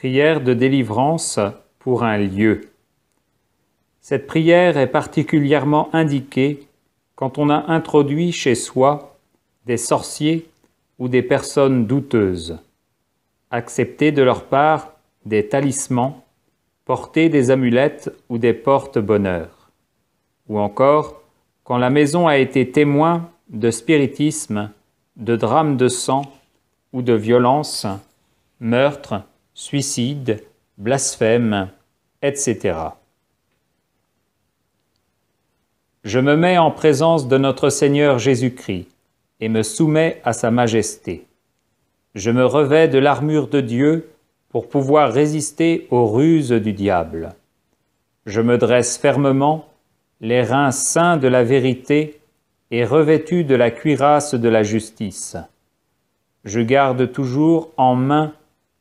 Prière de délivrance pour un lieu. Cette prière est particulièrement indiquée quand on a introduit chez soi des sorciers ou des personnes douteuses, accepter de leur part des talismans, porter des amulettes ou des porte-bonheur, ou encore quand la maison a été témoin de spiritisme, de drames de sang ou de violence, meurtre, suicide, blasphème, etc. Je me mets en présence de notre Seigneur Jésus-Christ et me soumets à sa majesté. Je me revêts de l'armure de Dieu pour pouvoir résister aux ruses du diable. Je me dresse fermement, les reins saints de la vérité et revêtu de la cuirasse de la justice. Je garde toujours en main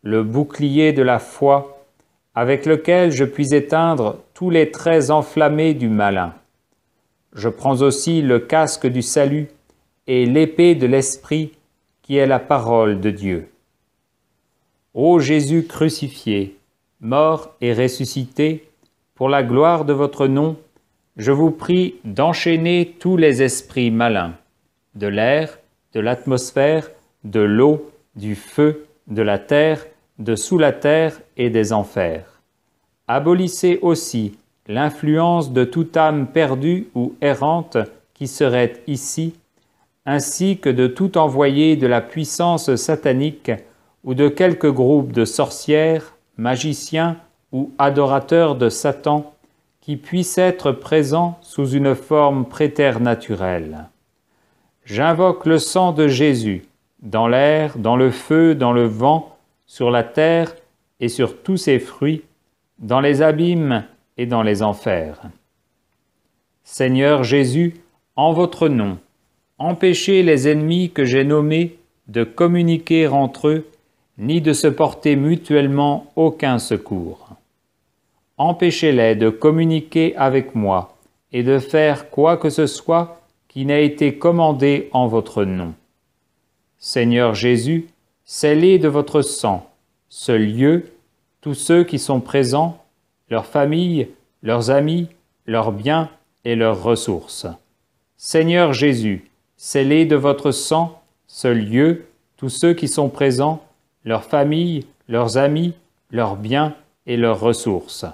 le bouclier de la foi, avec lequel je puis éteindre tous les traits enflammés du malin. Je prends aussi le casque du salut et l'épée de l'Esprit, qui est la parole de Dieu. Ô Jésus crucifié, mort et ressuscité, pour la gloire de votre nom, je vous prie d'enchaîner tous les esprits malins, de l'air, de l'atmosphère, de l'eau, du feu, de la terre, de sous la terre et des enfers. Abolissez aussi l'influence de toute âme perdue ou errante qui serait ici, ainsi que de tout envoyé de la puissance satanique ou de quelque groupe de sorcières, magiciens ou adorateurs de Satan qui puisse être présent sous une forme préternaturelle. J'invoque le sang de Jésus, dans l'air, dans le feu, dans le vent, sur la terre et sur tous ses fruits, dans les abîmes et dans les enfers. Seigneur Jésus, en votre nom, empêchez les ennemis que j'ai nommés de communiquer entre eux, ni de se porter mutuellement aucun secours. Empêchez-les de communiquer avec moi et de faire quoi que ce soit qui n'ait été commandé en votre nom. Seigneur Jésus, scellez de votre sang ce lieu, tous ceux qui sont présents, leurs familles, leurs amis, leurs biens et leurs ressources. Seigneur Jésus, scellez de votre sang ce lieu, tous ceux qui sont présents, leurs familles, leurs amis, leurs biens et leurs ressources.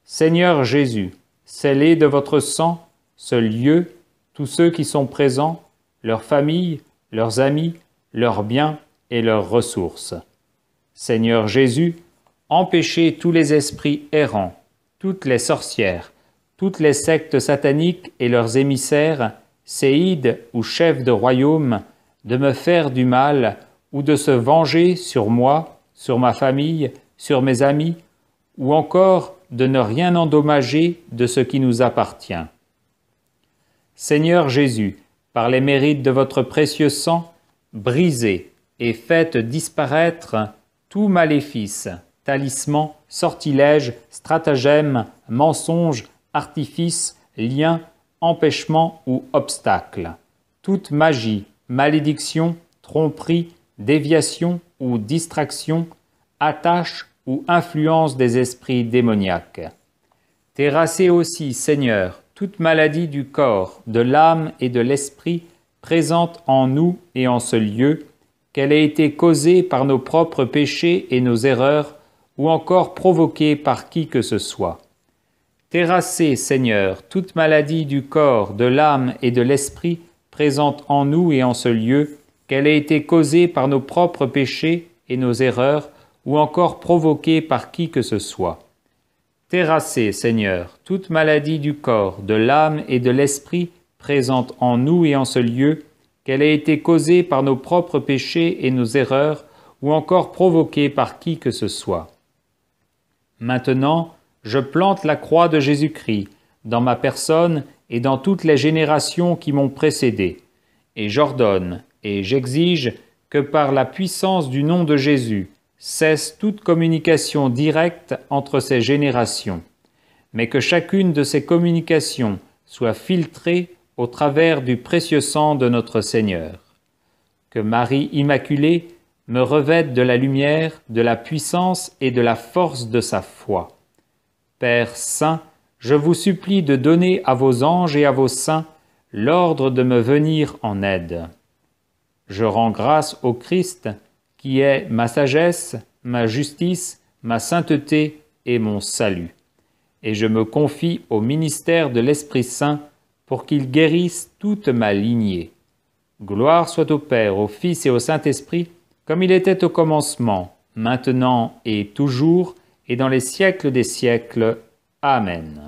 Seigneur Jésus, scellez de votre sang ce lieu, tous ceux qui sont présents, leurs familles, leurs amis, leurs biens et leurs ressources. Seigneur Jésus, empêchez tous les esprits errants, toutes les sorcières, toutes les sectes sataniques et leurs émissaires, séides ou chefs de royaume, de me faire du mal ou de se venger sur moi, sur ma famille, sur mes amis, ou encore de ne rien endommager de ce qui nous appartient. Seigneur Jésus, par les mérites de votre précieux sang, brisez et faites disparaître tout maléfice, talisman, sortilège, stratagème, mensonge, artifice, lien, empêchement ou obstacle, toute magie, malédiction, tromperie, déviation ou distraction, attache ou influence des esprits démoniaques. Terrassez aussi, Seigneur, toute maladie du corps, de l'âme et de l'esprit présente en nous et en ce lieu, qu'elle ait été causée par nos propres péchés et nos erreurs, ou encore provoquée par qui que ce soit. Terrassez, Seigneur, toute maladie du corps, de l'âme et de l'esprit présente en nous et en ce lieu, qu'elle ait été causée par nos propres péchés et nos erreurs, ou encore provoquée par qui que ce soit. Terrassez, Seigneur, toute maladie du corps, de l'âme et de l'esprit présente en nous et en ce lieu, qu'elle ait été causée par nos propres péchés et nos erreurs, ou encore provoquée par qui que ce soit. Maintenant, je plante la croix de Jésus-Christ dans ma personne et dans toutes les générations qui m'ont précédé, et j'ordonne et j'exige que par la puissance du nom de Jésus, cesse toute communication directe entre ces générations, mais que chacune de ces communications soit filtrée au travers du précieux sang de notre Seigneur. Que Marie Immaculée, me revête de la lumière, de la puissance et de la force de sa foi. Père saint, je vous supplie de donner à vos anges et à vos saints l'ordre de me venir en aide. Je rends grâce au Christ, qui est ma sagesse, ma justice, ma sainteté et mon salut. Et je me confie au ministère de l'Esprit Saint pour qu'il guérisse toute ma lignée. Gloire soit au Père, au Fils et au Saint-Esprit, comme il était au commencement, maintenant et toujours, et dans les siècles des siècles. Amen.